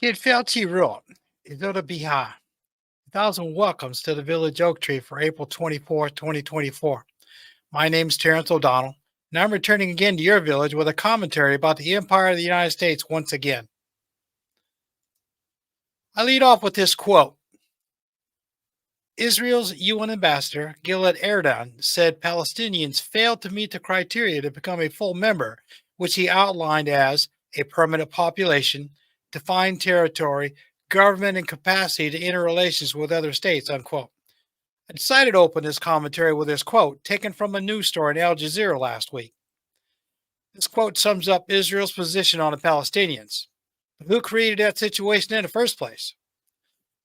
Did Fauci wrote, Idola Biha, 1,000 welcomes to the Village Oak Tree for April 24th, 2024. My name's Terrence O'Donnell, and I'm returning again to your village with a commentary about the Empire of the United States once again. I lead off with this quote. Israel's UN ambassador, Gilad Erdan, said Palestinians failed to meet the criteria to become a full member, which he outlined as a permanent population, defined territory, government, and capacity to enter relations with other states, unquote. I decided to open this commentary with this quote taken from a news story in Al Jazeera last week. This quote sums up Israel's position on the Palestinians. But who created that situation in the first place?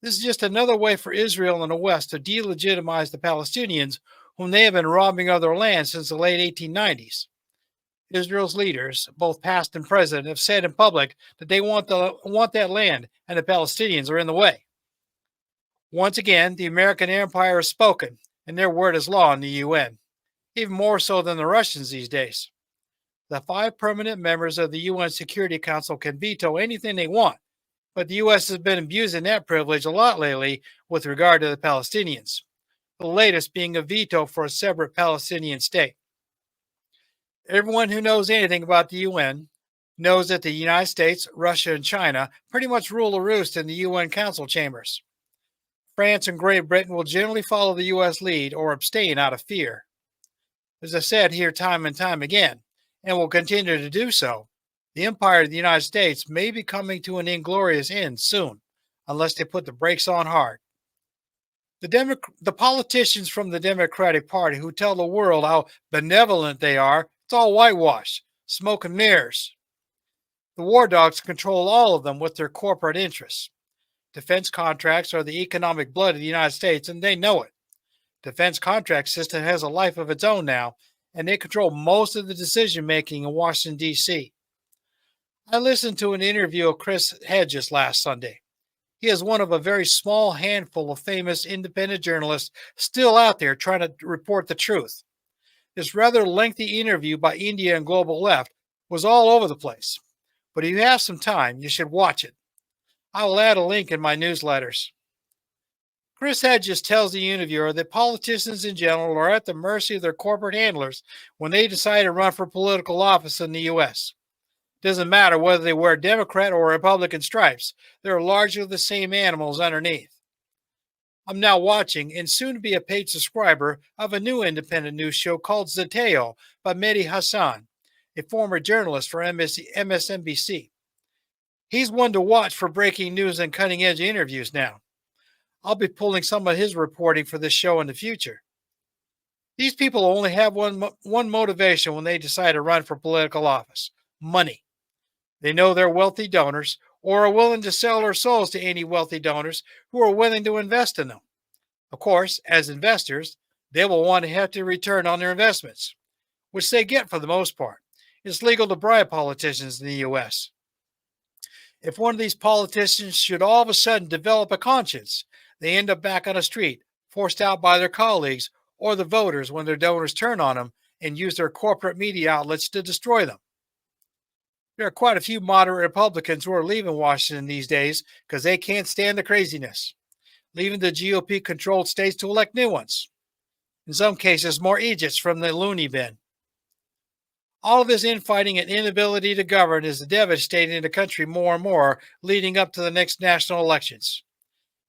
This is just another way for Israel and the West to delegitimize the Palestinians, whom they have been robbing of their land since the late 1890s. Israel's leaders, both past and present, have said in public that they want that land, and the Palestinians are in the way. Once again, the American empire has spoken, and their word is law in the UN, even more so than the Russians these days. The 5 permanent members of the UN Security Council can veto anything they want, but the U.S. has been abusing that privilege a lot lately with regard to the Palestinians, the latest being a veto for a separate Palestinian state. Everyone who knows anything about the UN knows that the United States, Russia, and China pretty much rule the roost in the UN Council chambers. France and Great Britain will generally follow the U.S. lead or abstain out of fear. As I said here time and time again, and will continue to do so, the empire of the United States may be coming to an inglorious end soon, unless they put the brakes on hard. The politicians from the Democratic Party who tell the world how benevolent they are, it's all whitewash, smoke and mirrors. The war dogs control all of them with their corporate interests. Defense contracts are the economic blood of the United States, and they know it. Defense contract system has a life of its own now, and they control most of the decision making in Washington, D.C. I listened to an interview of Chris Hedges last Sunday. He is one of a very small handful of famous independent journalists still out there trying to report the truth. This rather lengthy interview by India and Global Left was all over the place, but if you have some time, you should watch it. I will add a link in my newsletters. Chris Hedges tells the interviewer that politicians in general are at the mercy of their corporate handlers when they decide to run for political office in the U.S. Doesn't matter whether they wear Democrat or Republican stripes, they're largely the same animals underneath. I'm now watching and soon to be a paid subscriber of a new independent news show called Zateo by Mehdi Hassan, a former journalist for MSNBC. He's one to watch for breaking news and cutting edge interviews now. I'll be pulling some of his reporting for this show in the future. These people only have one motivation when they decide to run for political office: money. They know they're wealthy donors or are willing to sell their souls to any wealthy donors who are willing to invest in them. Of course, as investors, they will want a hefty return on their investments, which they get for the most part. It's legal to bribe politicians in the U.S. If one of these politicians should all of a sudden develop a conscience, they end up back on the street, forced out by their colleagues or the voters when their donors turn on them and use their corporate media outlets to destroy them. There are quite a few moderate Republicans who are leaving Washington these days because they can't stand the craziness, leaving the GOP-controlled states to elect new ones. In some cases, more Egypts from the loony bin. All of this infighting and inability to govern is devastating the country more and more leading up to the next national elections.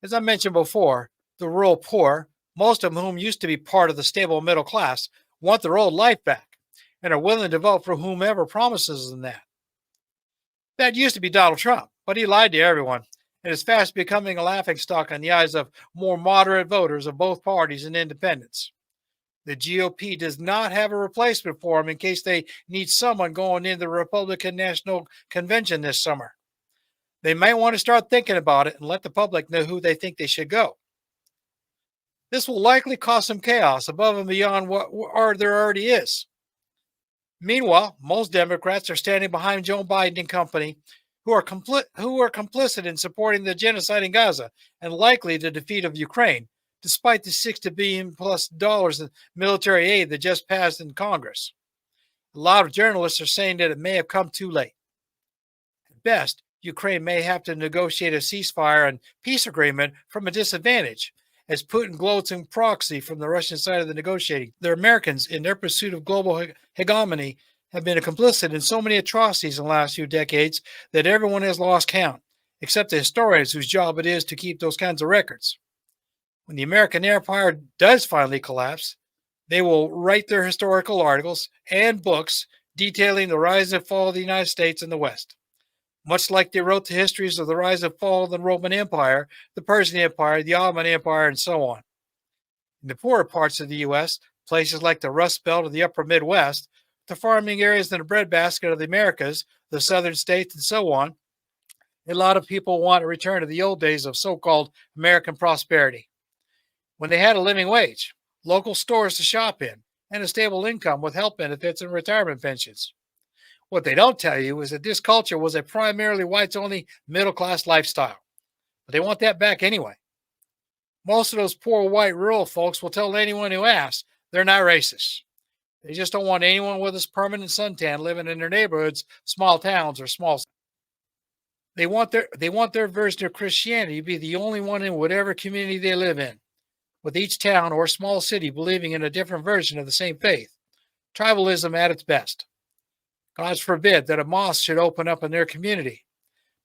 As I mentioned before, the rural poor, most of whom used to be part of the stable middle class, want their old life back and are willing to vote for whomever promises them that. That used to be Donald Trump, but he lied to everyone and is fast becoming a laughingstock in the eyes of more moderate voters of both parties and independents. The GOP does not have a replacement for him in case they need someone going into the Republican National Convention this summer. They may want to start thinking about it and let the public know who they think they should go. This will likely cause some chaos above and beyond what there already is. Meanwhile, most Democrats are standing behind Joe Biden and company, who are complicit in supporting the genocide in Gaza and likely the defeat of Ukraine, despite the $60 billion plus in military aid that just passed in Congress. A lot of journalists are saying that it may have come too late. At best, Ukraine may have to negotiate a ceasefire and peace agreement from a disadvantage, as Putin gloats in proxy from the Russian side of the negotiating. The Americans, in their pursuit of global hegemony, have been complicit in so many atrocities in the last few decades that everyone has lost count, except the historians whose job it is to keep those kinds of records. When the American empire does finally collapse, they will write their historical articles and books detailing the rise and fall of the United States and the West, much like they wrote the histories of the rise and fall of the Roman Empire, the Persian Empire, the Ottoman Empire, and so on. In the poorer parts of the U.S., places like the Rust Belt of the upper Midwest, the farming areas and the breadbasket of the Americas, the southern states, and so on, a lot of people want a return to the old days of so-called American prosperity, when they had a living wage, local stores to shop in, and a stable income with health benefits and retirement pensions. What they don't tell you is that this culture was a primarily whites only middle class lifestyle. But they want that back anyway. Most of those poor white rural folks will tell anyone who asks they're not racist. They just don't want anyone with a permanent suntan living in their neighborhoods, small towns, or small. They want their version of Christianity to be the only one in whatever community they live in, with each town or small city believing in a different version of the same faith. Tribalism at its best. God forbid that a mosque should open up in their community.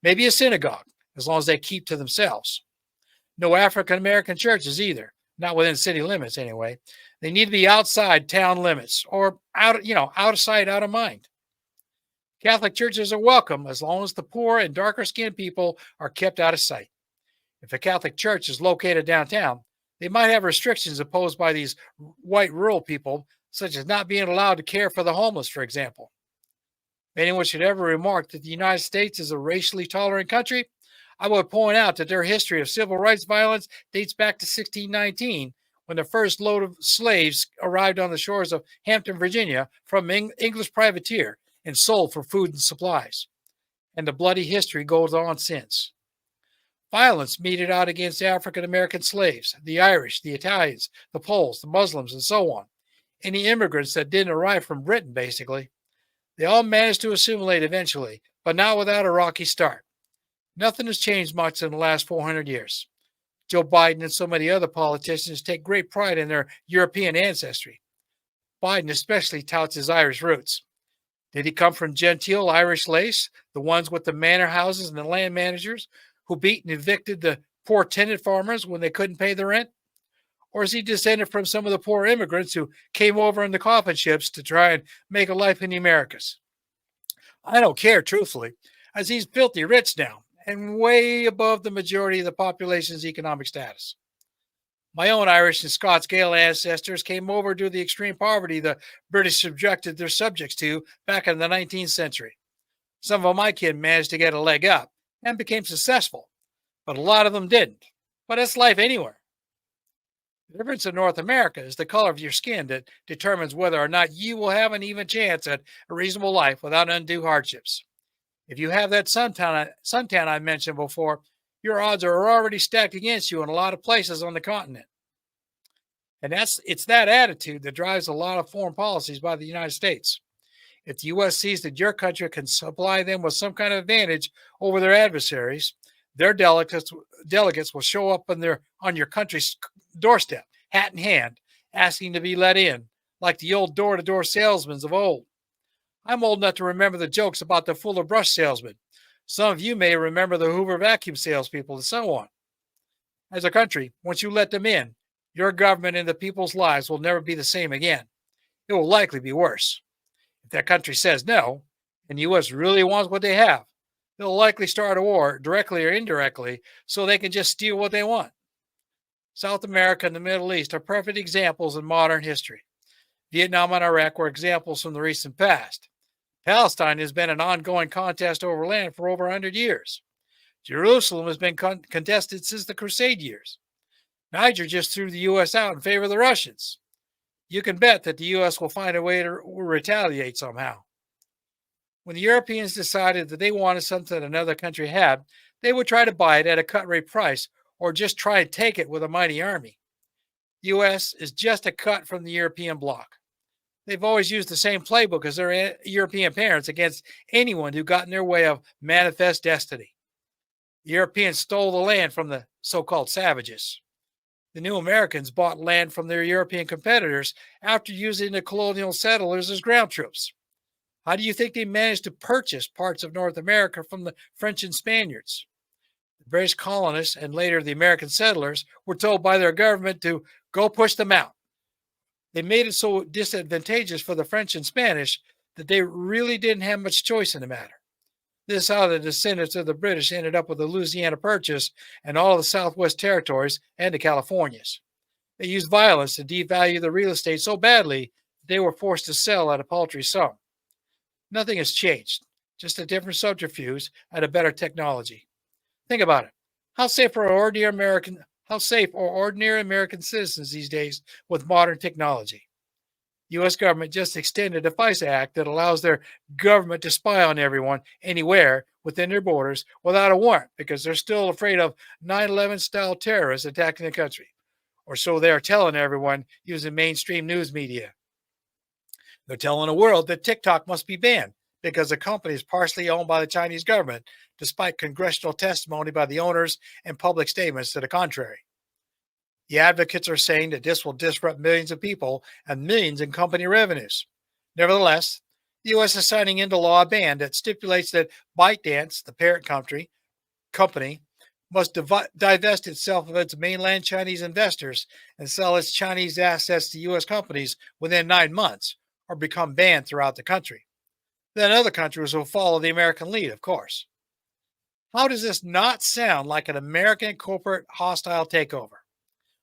Maybe a synagogue, as long as they keep to themselves. No African American churches either, not within city limits anyway. They need to be outside town limits or out of sight, out of mind. Catholic churches are welcome as long as the poor and darker skinned people are kept out of sight. If a Catholic church is located downtown, they might have restrictions imposed by these white rural people, such as not being allowed to care for the homeless, for example. If anyone should ever remark that the United States is a racially tolerant country, I would point out that their history of civil rights violence dates back to 1619, when the first load of slaves arrived on the shores of Hampton, Virginia, from English privateer and sold for food and supplies. And the bloody history goes on since. Violence meted out against African American slaves, the Irish, the Italians, the Poles, the Muslims, and so on. Any immigrants that didn't arrive from Britain, basically. They all managed to assimilate eventually, but not without a rocky start. Nothing has changed much in the last 400 years. Joe Biden and so many other politicians take great pride in their European ancestry. Biden especially touts his Irish roots. Did he come from genteel Irish lace, the ones with the manor houses and the land managers who beat and evicted the poor tenant farmers when they couldn't pay the rent? Or is he descended from some of the poor immigrants who came over in the coffin ships to try and make a life in the Americas? I don't care, truthfully, as he's filthy rich now and way above the majority of the population's economic status. My own Irish and Scots Gael ancestors came over due to the extreme poverty the British subjected their subjects to back in the 19th century. Some of my kin managed to get a leg up and became successful, but a lot of them didn't. But it's life anywhere. The difference in North America is the color of your skin that determines whether or not you will have an even chance at a reasonable life without undue hardships. If you have that suntan I mentioned before, your odds are already stacked against you in a lot of places on the continent. And it's that attitude that drives a lot of foreign policies by the United States. If the U.S. sees that your country can supply them with some kind of advantage over their adversaries, their delegates will show up on your country's doorstep, hat in hand, asking to be let in, like the old door-to-door salesmen of old. I'm old enough to remember the jokes about the Fuller brush salesman. Some of you may remember the Hoover vacuum salespeople and so on. As a country, once you let them in, your government and the people's lives will never be the same again. It will likely be worse. If that country says no, and the U.S. really wants what they have, they'll likely start a war, directly or indirectly, so they can just steal what they want. South America and the Middle East are perfect examples in modern history. Vietnam and Iraq were examples from the recent past. Palestine has been an ongoing contest over land for over 100 years. Jerusalem has been contested since the Crusade years. Niger just threw the U.S. out in favor of the Russians. You can bet that the U.S. will find a way to retaliate somehow. When the Europeans decided that they wanted something another country had, they would try to buy it at a cut-rate price or just try and take it with a mighty army. The U.S. is just a cut from the European bloc. They've always used the same playbook as their European parents against anyone who got in their way of manifest destiny. The Europeans stole the land from the so called savages. The new Americans bought land from their European competitors after using the colonial settlers as ground troops. How do you think they managed to purchase parts of North America from the French and Spaniards? The British colonists and later the American settlers were told by their government to go push them out. They made it so disadvantageous for the French and Spanish that they really didn't have much choice in the matter. This is how the descendants of the British ended up with the Louisiana Purchase and all of the Southwest Territories and the Californias. They used violence to devalue the real estate so badly that they were forced to sell at a paltry sum. Nothing has changed, just a different subterfuge and a better technology. Think about it. How safe are ordinary American citizens these days with modern technology? U.S. government just extended a FISA Act that allows their government to spy on everyone, anywhere, within their borders without a warrant because they're still afraid of 9/11 style terrorists attacking the country. Or so they're telling everyone using mainstream news media. They're telling the world that TikTok must be banned because the company is partially owned by the Chinese government, despite congressional testimony by the owners and public statements to the contrary. The advocates are saying that this will disrupt millions of people and millions in company revenues. Nevertheless, the U.S. is signing into law a ban that stipulates that ByteDance, the parent company must divest itself of its mainland Chinese investors and sell its Chinese assets to U.S. companies within 9 months or become banned throughout the country. Then other countries will follow the American lead, of course. How does this not sound like an American corporate hostile takeover?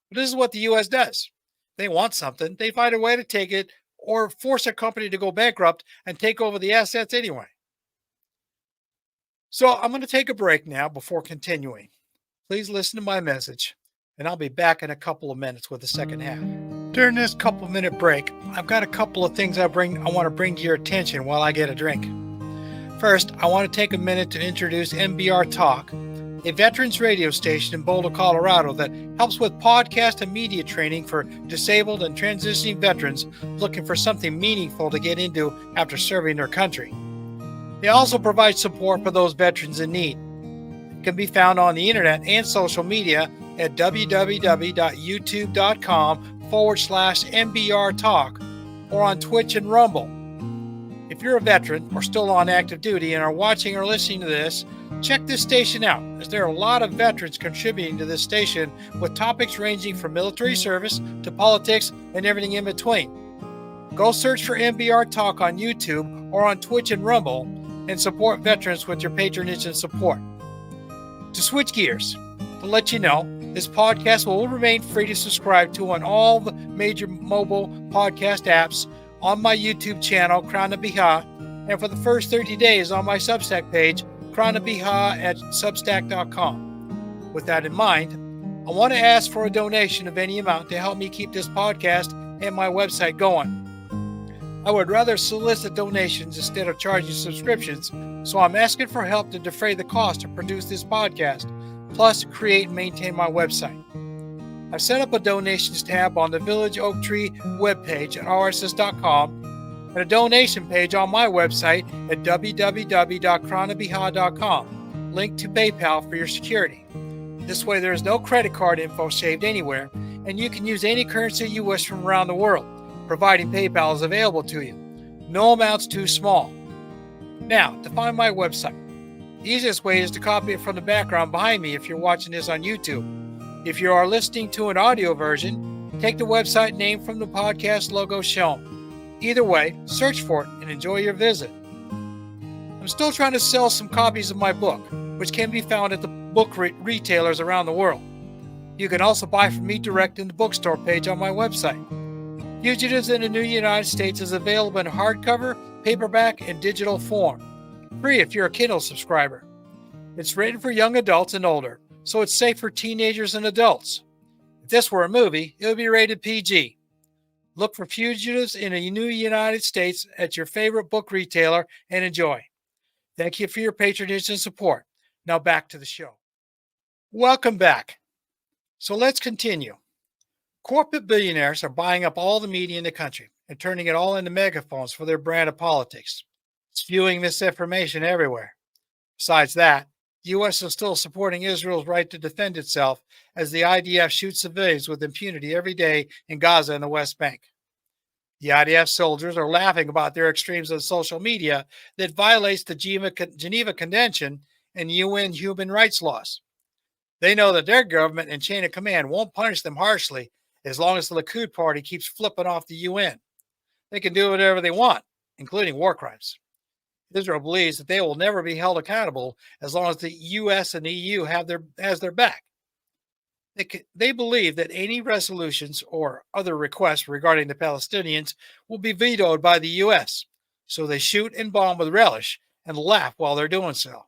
But this is what the U.S. does. They want something, they find a way to take it or force a company to go bankrupt and take over the assets anyway. So I'm going to take a break now before continuing. Please listen to my message, and I'll be back in a couple of minutes with the second half. During this couple-minute break, I've got a couple of things I want to bring to your attention while I get a drink. First, I want to take a minute to introduce MBR Talk, a veterans radio station in Boulder, Colorado that helps with podcast and media training for disabled and transitioning veterans looking for something meaningful to get into after serving their country. They also provide support for those veterans in need. It can be found on the internet and social media at www.youtube.com/MBR Talk or on Twitch and Rumble. If you're a veteran or still on active duty and are watching or listening to this, check this station out, as there are a lot of veterans contributing to this station with topics ranging from military service to politics and everything in between. Go search for MBR Talk on YouTube or on Twitch and Rumble and support veterans with your patronage and support. To switch gears, to let you know, this podcast will remain free to subscribe to on all the major mobile podcast apps, on my YouTube channel, Crown of Biha, and for the first 30 days on my Substack page, crownofbiha@substack.com. With that in mind, I want to ask for a donation of any amount to help me keep this podcast and my website going. I would rather solicit donations instead of charging subscriptions, so I'm asking for help to defray the cost to produce this podcast, plus create and maintain my website. I've set up a donations tab on the Village Oak Tree webpage at rss.com and a donation page on my website at www.crownofbiha.com, linked to PayPal for your security. This way there is no credit card info saved anywhere, and you can use any currency you wish from around the world, providing PayPal is available to you. No amount's too small. Now, to find my website. The easiest way is to copy it from the background behind me if you're watching this on YouTube. If you are listening to an audio version, take the website name from the podcast logo shown. Either way, search for it and enjoy your visit. I'm still trying to sell some copies of my book, which can be found at the book retailers around the world. You can also buy from me direct in the bookstore page on my website. Fugitives in the New United States is available in hardcover, paperback, and digital form. Free if you're a Kindle subscriber. It's written for young adults and older, so it's safe for teenagers and adults. If this were a movie, it would be rated PG. Look for Fugitives in the New United States at your favorite book retailer and enjoy. Thank you for your patronage and support. Now back to the show. Welcome back. So let's continue. Corporate billionaires are buying up all the media in the country, and turning it all into megaphones for their brand of politics, spewing misinformation everywhere. Besides that, the U.S. is still supporting Israel's right to defend itself as the IDF shoots civilians with impunity every day in Gaza and the West Bank. The IDF soldiers are laughing about their extremes on social media that violates the Geneva Convention and UN human rights laws. They know that their government and chain of command won't punish them harshly as long as the Likud party keeps flipping off the UN. They can do whatever they want, including war crimes. Israel believes that they will never be held accountable as long as the US and the EU has their back. They believe that any resolutions or other requests regarding the Palestinians will be vetoed by the US, so they shoot and bomb with relish and laugh while they're doing so.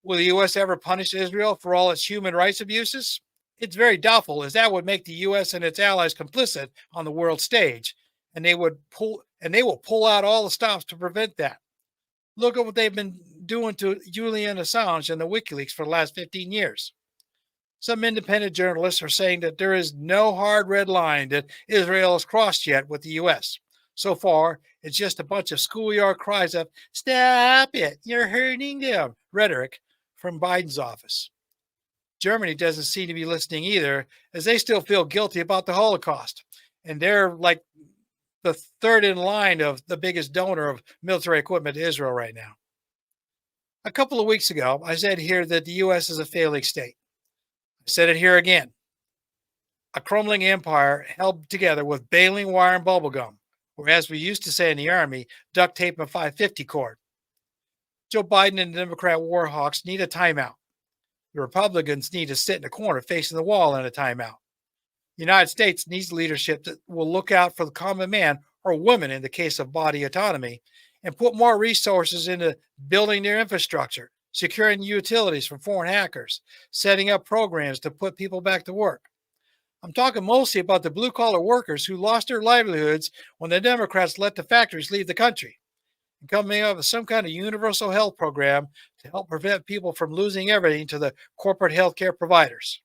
Will the US ever punish Israel for all its human rights abuses? It's very doubtful, as that would make the US and its allies complicit on the world stage, and they will pull out all the stops to prevent that. Look at what they've been doing to Julian Assange and the WikiLeaks for the last 15 years. Some independent journalists are saying that there is no hard red line that Israel has crossed yet with the U.S. So far, it's just a bunch of schoolyard cries of, "Stop it, you're hurting them," rhetoric from Biden's office. Germany doesn't seem to be listening either, as they still feel guilty about the Holocaust. And they're like the third in line of the biggest donor of military equipment to Israel right now. A couple of weeks ago, I said here that the U.S. is a failing state. I said it here again. A crumbling empire held together with baling wire and bubble gum, or as we used to say in the Army, duct tape and 550 cord. Joe Biden and the Democrat war hawks need a timeout. The Republicans need to sit in a corner facing the wall in a timeout. The United States needs leadership that will look out for the common man or woman in the case of body autonomy and put more resources into building their infrastructure, securing utilities from foreign hackers, setting up programs to put people back to work. I'm talking mostly about the blue collar workers who lost their livelihoods when the Democrats let the factories leave the country, and coming up with some kind of universal health program to help prevent people from losing everything to the corporate healthcare providers.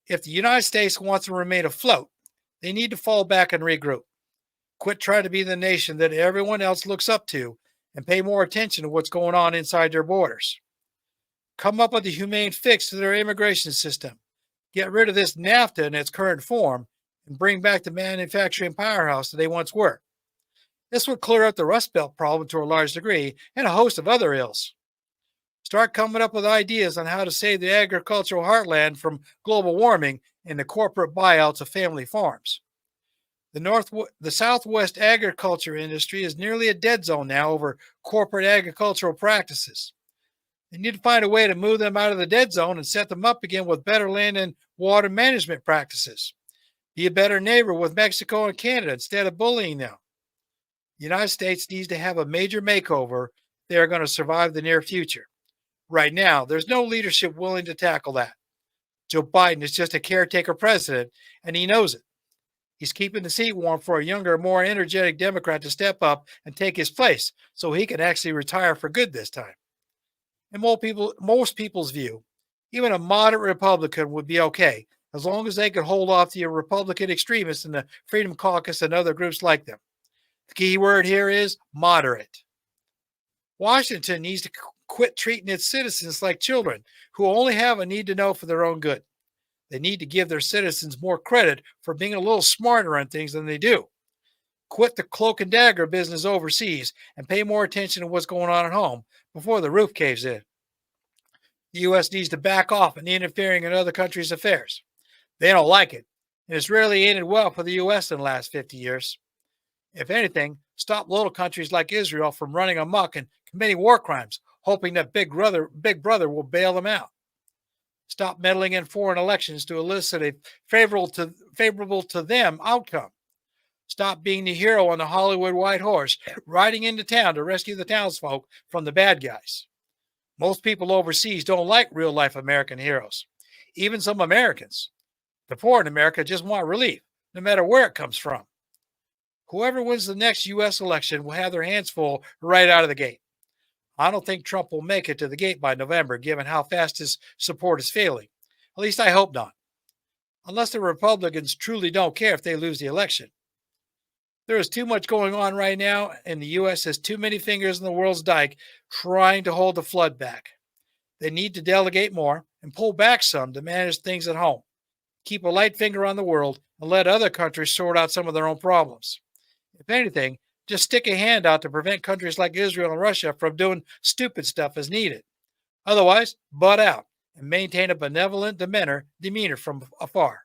If the United States wants to remain afloat, they need to fall back and regroup. Quit trying to be the nation that everyone else looks up to and pay more attention to what's going on inside their borders. Come up with a humane fix to their immigration system. Get rid of this NAFTA in its current form and bring back the manufacturing powerhouse that they once were. This would clear up the Rust Belt problem to a large degree and a host of other ills. Start coming up with ideas on how to save the agricultural heartland from global warming and the corporate buyouts of family farms. The Southwest agriculture industry is nearly a dead zone now over corporate agricultural practices. They need to find a way to move them out of the dead zone and set them up again with better land and water management practices. Be a better neighbor with Mexico and Canada instead of bullying them. The United States needs to have a major makeover if they are going to survive the near future. Right now, there's no leadership willing to tackle that. Joe Biden is just a caretaker president, and he knows it. He's keeping the seat warm for a younger, more energetic Democrat to step up and take his place so he can actually retire for good this time. In most people's view, even a moderate Republican would be okay as long as they could hold off the Republican extremists in the Freedom Caucus and other groups like them. The key word here is moderate. Washington needs to quit treating its citizens like children who only have a need to know for their own good. They need to give their citizens more credit for being a little smarter on things than they do. Quit the cloak and dagger business overseas and pay more attention to what's going on at home before the roof caves in. The U.S. needs to back off in interfering in other countries' affairs. They don't like it, and it's rarely ended well for the U.S. in the last 50 years. If anything, stop little countries like Israel from running amok and committing war crimes, hoping that Big Brother will bail them out. Stop meddling in foreign elections to elicit a favorable to them outcome. Stop being the hero on the Hollywood white horse, riding into town to rescue the townsfolk from the bad guys. Most people overseas don't like real-life American heroes, even some Americans. The poor in America just want relief, no matter where it comes from. Whoever wins the next U.S. election will have their hands full right out of the gate. I don't think Trump will make it to the gate by November, given how fast his support is failing. At least I hope not. Unless the Republicans truly don't care if they lose the election. There is too much going on right now, and the U.S. has too many fingers in the world's dike trying to hold the flood back. They need to delegate more and pull back some to manage things at home. Keep a light finger on the world and let other countries sort out some of their own problems. If anything, just stick a hand out to prevent countries like Israel and Russia from doing stupid stuff as needed. Otherwise, butt out and maintain a benevolent demeanor from afar.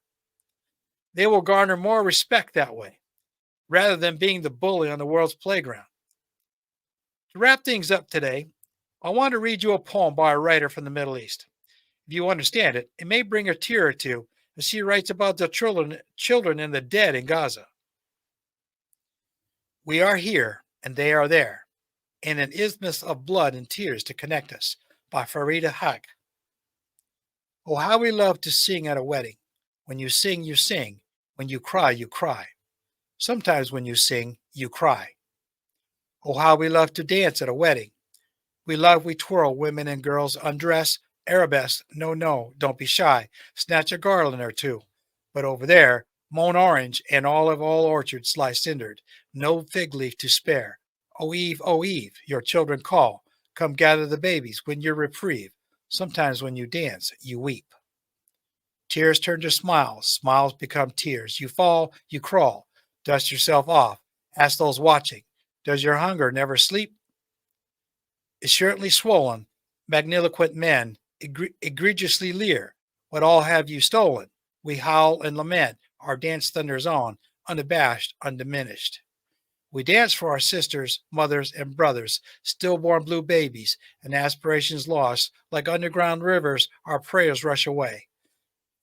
They will garner more respect that way, rather than being the bully on the world's playground. To wrap things up today, I want to read you a poem by a writer from the Middle East. If you understand it, it may bring a tear or two as she writes about the children and the dead in Gaza. We are here and they are there, in an isthmus of blood and tears to connect us, by Farida Haq. Oh, how we love to sing at a wedding. When you sing, you sing. When you cry, you cry. Sometimes when you sing, you cry. Oh, how we love to dance at a wedding. We twirl, women and girls undress, arabesque, no, don't be shy, snatch a garland or two. But over there, mown orange and all orchards lie cindered, no fig leaf to spare. O Eve, your children call, come gather the babies, win your reprieve. Sometimes when you dance, you weep. Tears turn to smiles, smiles become tears. You fall, you crawl, dust yourself off. Ask those watching, does your hunger never sleep? Assuredly swollen, magniloquent men egregiously leer. What all have you stolen? We howl and lament, our dance thunders on, unabashed, undiminished. We dance for our sisters, mothers, and brothers, stillborn blue babies, and aspirations lost. Like underground rivers, our prayers rush away.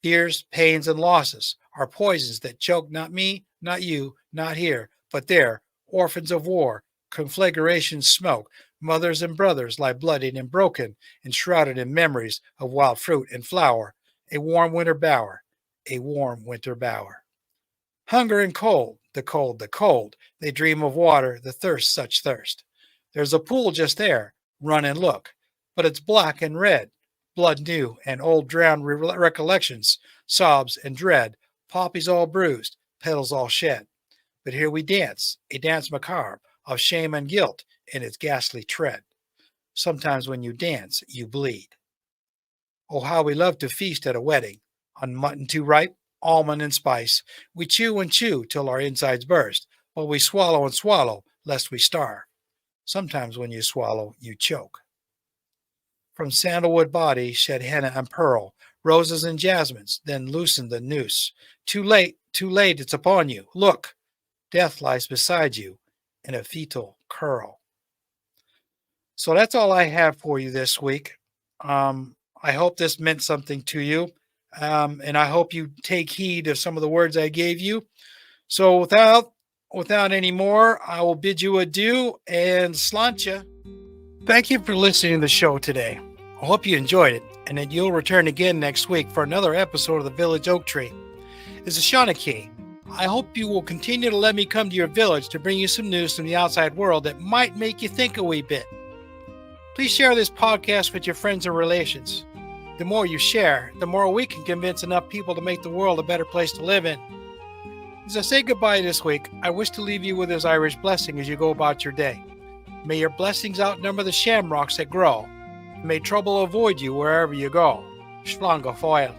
Fears, pains, and losses are poisons that choke not me, not you, not here, but there, orphans of war, conflagrations smoke. Mothers and brothers lie bloodied and broken, enshrouded in memories of wild fruit and flower. A warm winter bower, a warm winter bower. Hunger and cold, the cold. They dream of water, the thirst, such thirst. There's a pool just there, run and look, but it's black and red, blood new and old drowned recollections, sobs and dread, poppies all bruised, petals all shed. But here we dance, a dance macabre of shame and guilt in its ghastly tread. Sometimes when you dance, you bleed. Oh, how we love to feast at a wedding, on mutton too ripe, almond and spice. We chew and chew till our insides burst, but we swallow and swallow lest we starve. Sometimes when you swallow, you choke. From sandalwood body shed henna and pearl, roses and jasmines, then loosen the noose. Too late, it's upon you. Look, death lies beside you in a fetal curl. So that's all I have for you this week. I hope this meant something to you, and I hope you take heed of some of the words I gave you. So without any more, I will bid you adieu and sláinte. Thank you for listening to the show today. I hope you enjoyed it and that you'll return again next week for another episode of the Village Oak Tree. It's a Shawnee. I hope you will continue to let me come to your village to bring you some news from the outside world that might make you think a wee bit. Please share this podcast with your friends and relations. The more you share, the more we can convince enough people to make the world a better place to live in. As I say goodbye this week, I wish to leave you with this Irish blessing as you go about your day. May your blessings outnumber the shamrocks that grow. May trouble avoid you wherever you go. Slán go fóill.